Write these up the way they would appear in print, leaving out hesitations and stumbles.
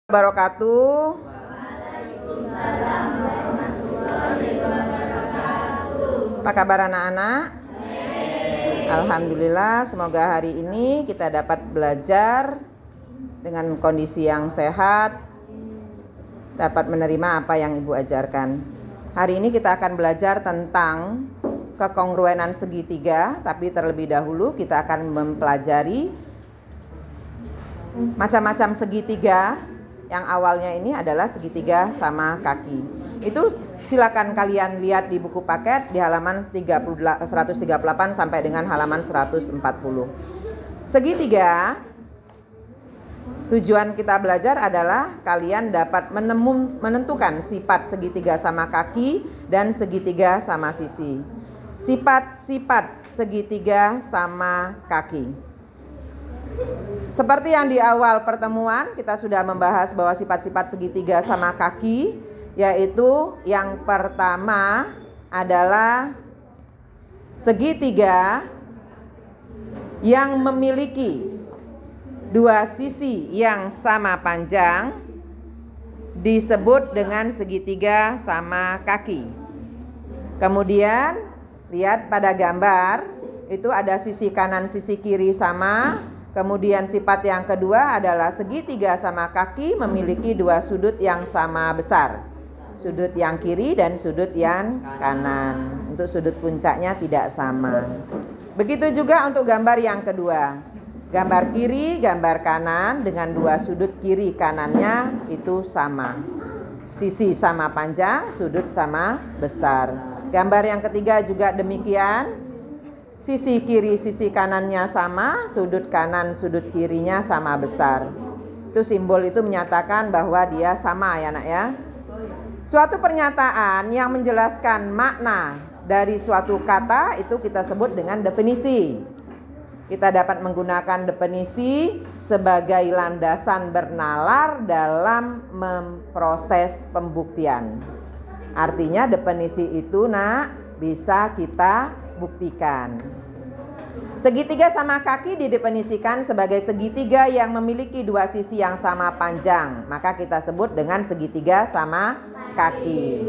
Wabarakatuh. Waalaikumsalam warahmatullahi wabarakatuh. Apa kabar anak-anak? Alhamdulillah, semoga hari ini kita dapat belajar dengan kondisi yang sehat, dapat menerima apa yang Ibu ajarkan. Hari ini kita akan belajar tentang kekongruenan segitiga, tapi terlebih dahulu kita akan mempelajari macam-macam segitiga. Yang awalnya ini adalah segitiga sama kaki. Itu silakan kalian lihat di buku paket di halaman 138 sampai dengan halaman 140. Segitiga, tujuan kita belajar adalah kalian dapat menentukan sifat segitiga sama kaki dan segitiga sama sisi. Sifat-sifat segitiga sama kaki. Seperti yang di awal pertemuan kita sudah membahas bahwa sifat-sifat segitiga sama kaki, yaitu yang pertama adalah segitiga yang memiliki dua sisi yang sama panjang disebut dengan segitiga sama kaki. Kemudian lihat pada gambar, itu ada sisi kanan sisi kiri sama. Kemudian sifat yang kedua adalah segitiga sama kaki memiliki dua sudut yang sama besar. Sudut yang kiri dan sudut yang kanan. Untuk sudut puncaknya tidak sama. Begitu juga untuk gambar yang kedua. Gambar kiri, gambar kanan dengan dua sudut kiri kanannya itu sama. Sisi sama panjang, sudut sama besar. Gambar yang ketiga juga demikian. Sisi kiri, sisi kanannya sama, sudut kanan, sudut kirinya sama besar. Itu simbol itu menyatakan bahwa dia sama ya nak ya. Suatu pernyataan yang menjelaskan makna dari suatu kata itu kita sebut dengan definisi. Kita dapat menggunakan definisi sebagai landasan bernalar dalam memproses pembuktian. Artinya definisi itu nak bisa kita buktikan. Segitiga sama kaki didefinisikan sebagai segitiga yang memiliki dua sisi yang sama panjang, maka kita sebut dengan segitiga sama kaki.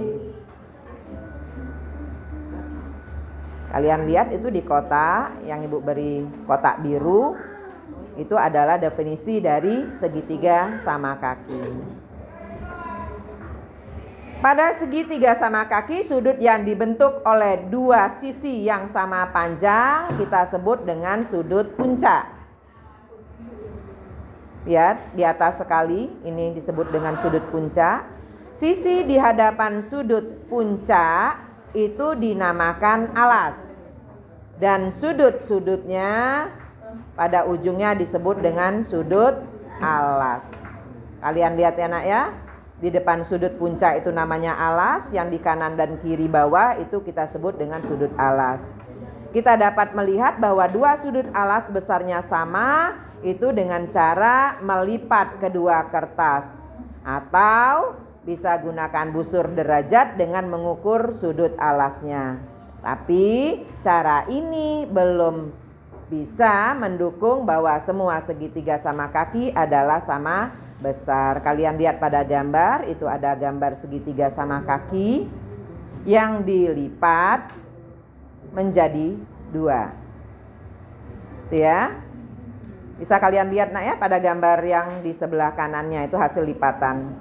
Kalian lihat itu di kotak yang Ibu beri kotak biru, itu adalah definisi dari segitiga sama kaki. Pada segitiga sama kaki, sudut yang dibentuk oleh dua sisi yang sama panjang kita sebut dengan sudut puncak. Lihat di atas sekali, ini disebut dengan sudut puncak. Sisi di hadapan sudut puncak itu dinamakan alas. Dan sudut-sudutnya pada ujungnya disebut dengan sudut alas. Kalian lihat ya nak ya. Di depan sudut puncak itu namanya alas, yang di kanan dan kiri bawah itu kita sebut dengan sudut alas. Kita dapat melihat bahwa dua sudut alas besarnya sama itu dengan cara melipat kedua kertas, atau bisa gunakan busur derajat dengan mengukur sudut alasnya. Tapi cara ini belum bisa mendukung bahwa semua segitiga sama kaki adalah sama besar. Kalian lihat pada gambar, itu ada gambar segitiga sama kaki yang dilipat menjadi dua. Itu ya. Bisa kalian lihat nak ya pada gambar yang di sebelah kanannya itu hasil lipatan.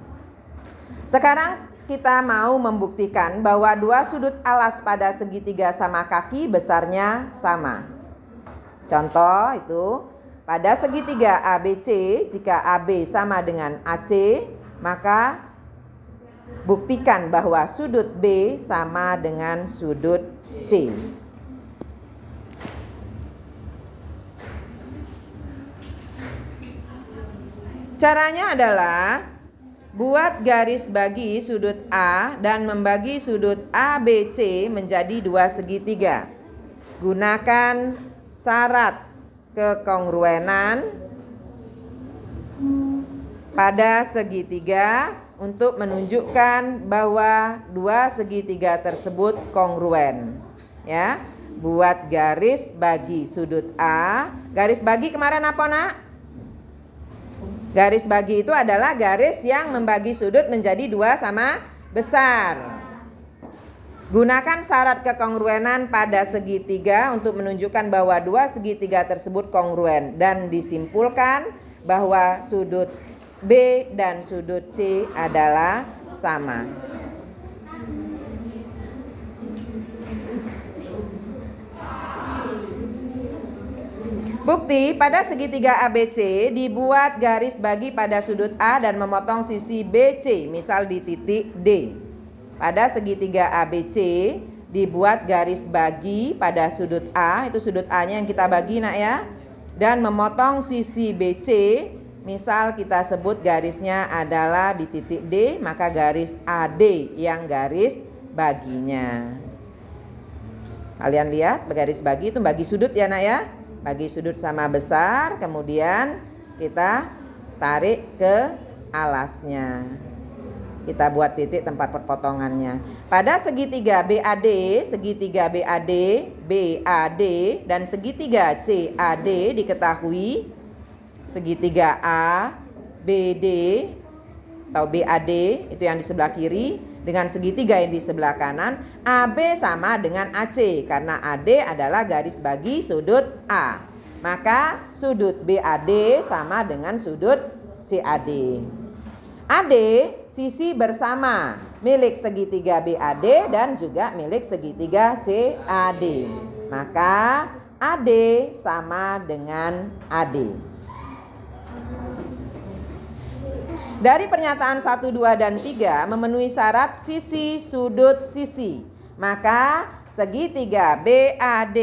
Sekarang kita mau membuktikan bahwa dua sudut alas pada segitiga sama kaki besarnya sama. Contoh itu pada segitiga ABC, jika AB sama dengan AC, maka buktikan bahwa sudut B sama dengan sudut C. Caranya adalah buat garis bagi sudut A dan membagi sudut ABC menjadi dua segitiga. Gunakan syarat kekongruenan pada segitiga untuk menunjukkan bahwa dua segitiga tersebut kongruen. Ya, buat garis bagi sudut A. Garis bagi kemarin apa nak? Garis bagi itu adalah garis yang membagi sudut menjadi dua sama besar. Gunakan syarat kekongruenan pada segitiga untuk menunjukkan bahwa dua segitiga tersebut kongruen dan disimpulkan bahwa sudut B dan sudut C adalah sama. Bukti, pada segitiga ABC dibuat garis bagi pada sudut A dan memotong sisi BC, misal di titik D. Pada segitiga ABC dibuat garis bagi pada sudut A, itu sudut A-nya yang kita bagi nak ya, dan memotong sisi BC, misal kita sebut garisnya adalah di titik D, maka garis AD yang garis baginya. Kalian lihat, garis bagi itu bagi sudut ya nak ya, bagi sudut sama besar, kemudian kita tarik ke alasnya. Kita buat titik tempat perpotongannya. Pada segitiga BAD, BAD dan segitiga CAD diketahui segitiga A, BD atau BAD itu yang di sebelah kiri dengan segitiga yang di sebelah kanan, AB sama dengan AC karena AD adalah garis bagi sudut A. Maka sudut BAD sama dengan sudut CAD. AD sisi bersama milik segitiga BAD dan juga milik segitiga CAD. Maka AD sama dengan AD. Dari pernyataan 1, 2, dan 3 memenuhi syarat sisi, sudut, sisi. Maka segitiga BAD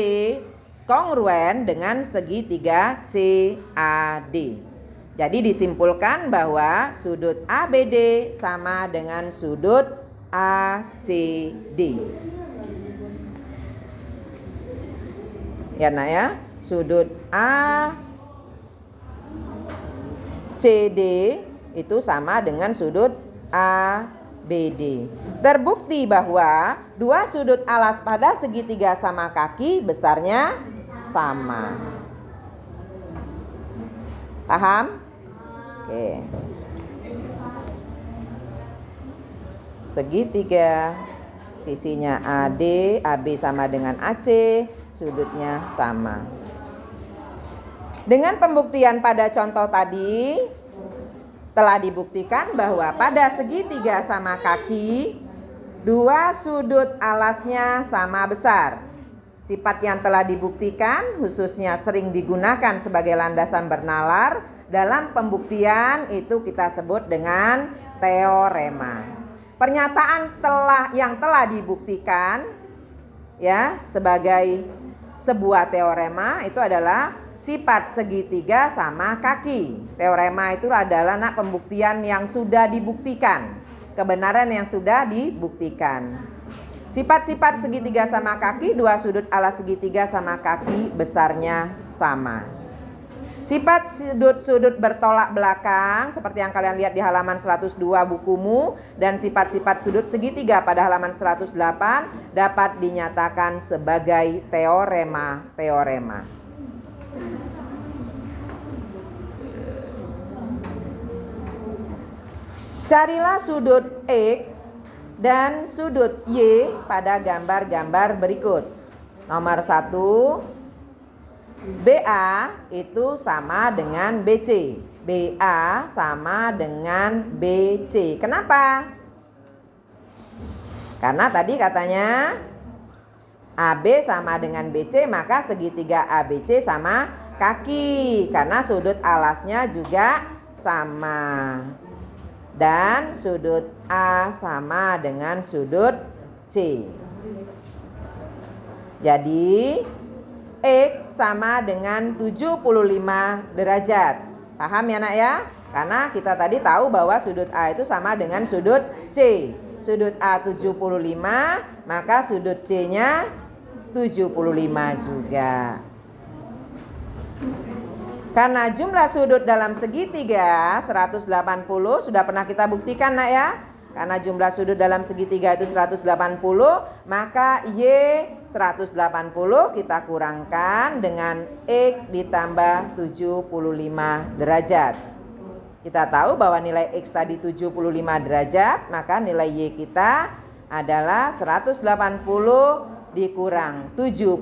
kongruen dengan segitiga CAD. Jadi disimpulkan bahwa sudut ABD sama dengan sudut ACD. Ya nak ya, sudut ACD itu sama dengan sudut ABD. Terbukti bahwa dua sudut alas pada segitiga sama kaki besarnya sama. Paham? Oke. Segitiga sisinya AD, AB sama dengan AC, sudutnya sama. Dengan pembuktian pada contoh tadi telah dibuktikan bahwa pada segitiga sama kaki dua sudut alasnya sama besar. Sifat yang telah dibuktikan khususnya sering digunakan sebagai landasan bernalar dalam pembuktian itu kita sebut dengan teorema. Pernyataan yang telah dibuktikan ya sebagai sebuah teorema itu adalah sifat segitiga sama kaki. Teorema itu adalah pembuktian yang sudah dibuktikan, kebenaran yang sudah dibuktikan. Sifat-sifat segitiga sama kaki, dua sudut alas segitiga sama kaki besarnya sama. Sifat sudut-sudut bertolak belakang seperti yang kalian lihat di halaman 102 bukumu, dan sifat-sifat sudut segitiga pada halaman 108 dapat dinyatakan sebagai teorema. Carilah sudut X dan sudut Y pada gambar-gambar berikut. Nomor 1, BA itu sama dengan BC. BA sama dengan BC. Kenapa? Karena tadi katanya AB sama dengan BC, maka segitiga ABC sama kaki. Karena sudut alasnya juga sama. Dan sudut A sama dengan sudut C. Jadi X sama dengan 75 derajat. Paham ya nak ya? Karena kita tadi tahu bahwa sudut A itu sama dengan sudut C. Sudut A 75, maka sudut C-nya 75 juga. Karena jumlah sudut dalam segitiga 180 sudah pernah kita buktikan nak ya. Karena jumlah sudut dalam segitiga itu 180, maka Y 180 kita kurangkan dengan X ditambah 75 derajat. Kita tahu bahwa nilai X tadi 75 derajat, maka nilai Y kita adalah 180 dikurang 75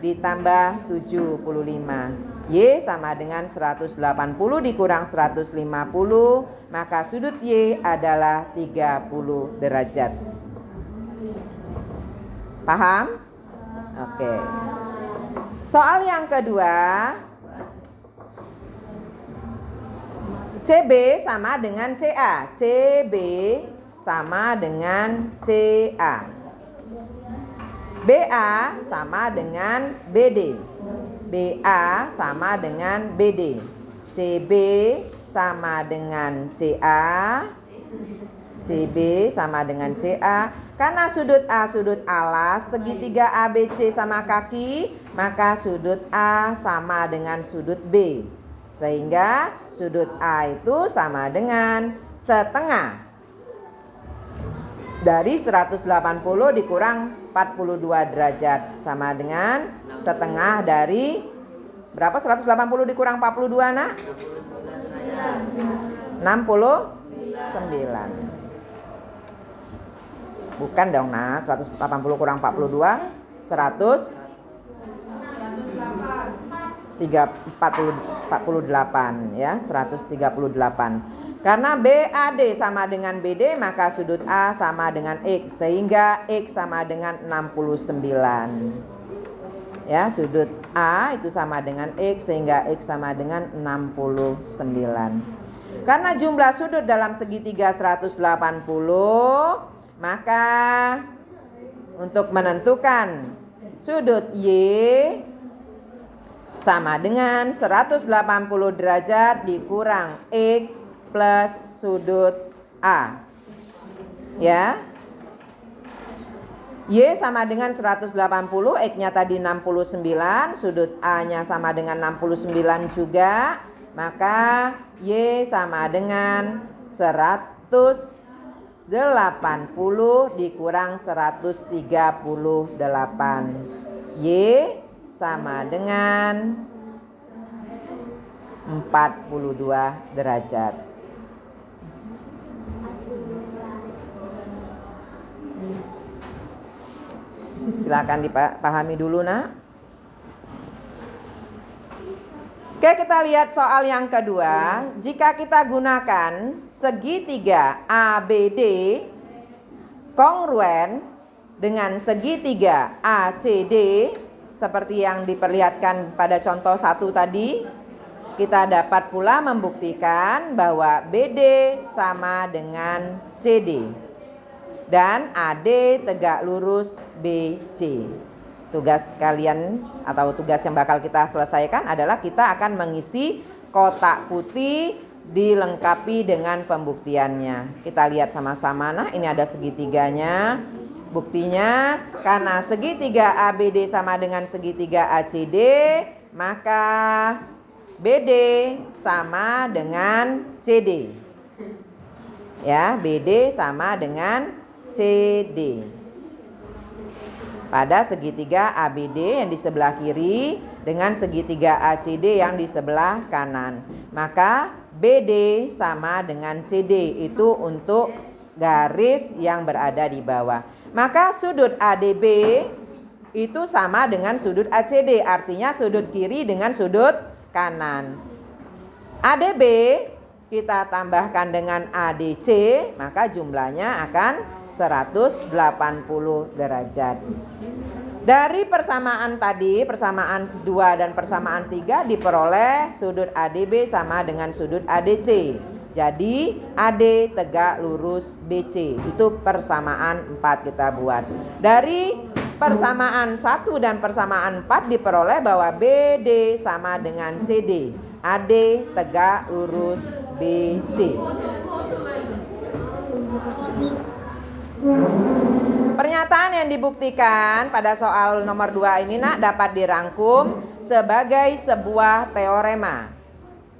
ditambah 75. Y sama dengan 180 dikurang 150, maka sudut Y adalah 30 derajat. Paham? Oke. Soal yang kedua, CB sama dengan CA. CB sama dengan CA. BA sama dengan BD. BA sama dengan BD. CB sama dengan CA. CB sama dengan CA. Karena sudut A sudut alas, segitiga ABC sama kaki, maka sudut A sama dengan sudut B. Sehingga sudut A itu sama dengan setengah dari 180 dikurang 42 derajat, sama dengan setengah dari berapa? 180 dikurang 42 nak? 69. Bukan dong nak, 180 kurang 42 148 ya, 138. Karena BAD sama dengan BD, maka sudut A sama dengan X, sehingga X sama dengan 69. Ya, sudut A itu sama dengan X, sehingga X sama dengan 69. Karena jumlah sudut dalam segitiga 180, maka untuk menentukan sudut Y sama dengan 180 derajat dikurang X plus sudut A. Ya. Y sama dengan 180, X-nya tadi 69, sudut A-nya sama dengan 69 juga. Maka Y sama dengan 180 dikurang 138. Y sama dengan 42 derajat. Silakan dipahami dulu nak. Oke, kita lihat soal yang kedua. Jika kita gunakan segitiga ABD kongruen dengan segitiga ACD seperti yang diperlihatkan pada contoh 1 tadi, kita dapat pula membuktikan bahwa BD sama dengan CD dan AD tegak lurus BC. Tugas kalian atau tugas yang bakal kita selesaikan adalah kita akan mengisi kotak putih dilengkapi dengan pembuktiannya. Kita lihat sama-sama. Nah, ini ada segitiganya. Buktinya, karena segitiga ABD sama dengan segitiga ACD, maka BD sama dengan CD. Ya, BD sama dengan CD. Pada segitiga ABD yang di sebelah kiri dengan segitiga ACD yang di sebelah kanan. Maka BD sama dengan CD itu untuk garis yang berada di bawah. Maka sudut ADB itu sama dengan sudut ACD, artinya sudut kiri dengan sudut kanan. ADB kita tambahkan dengan ADC, maka jumlahnya akan 180 derajat. Dari persamaan tadi, persamaan 2 dan persamaan 3 diperoleh sudut ADB sama dengan sudut ADC. Jadi AD tegak lurus BC. Itu persamaan 4 kita buat. Dari persamaan 1 dan persamaan 4 diperoleh bahwa BD sama dengan CD. AD tegak lurus BC. Pernyataan yang dibuktikan pada soal nomor 2 ini nak dapat dirangkum sebagai sebuah teorema.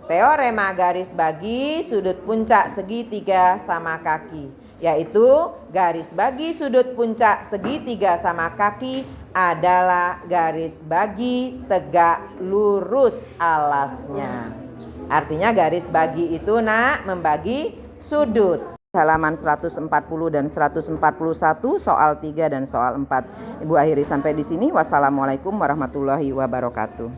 Teorema garis bagi sudut puncak segitiga sama kaki, yaitu garis bagi sudut puncak segitiga sama kaki adalah garis bagi tegak lurus alasnya. Artinya garis bagi itu nak membagi sudut. Halaman 140 dan 141 soal 3 dan soal 4. Ibu akhiri sampai di sini. Wassalamualaikum warahmatullahi wabarakatuh.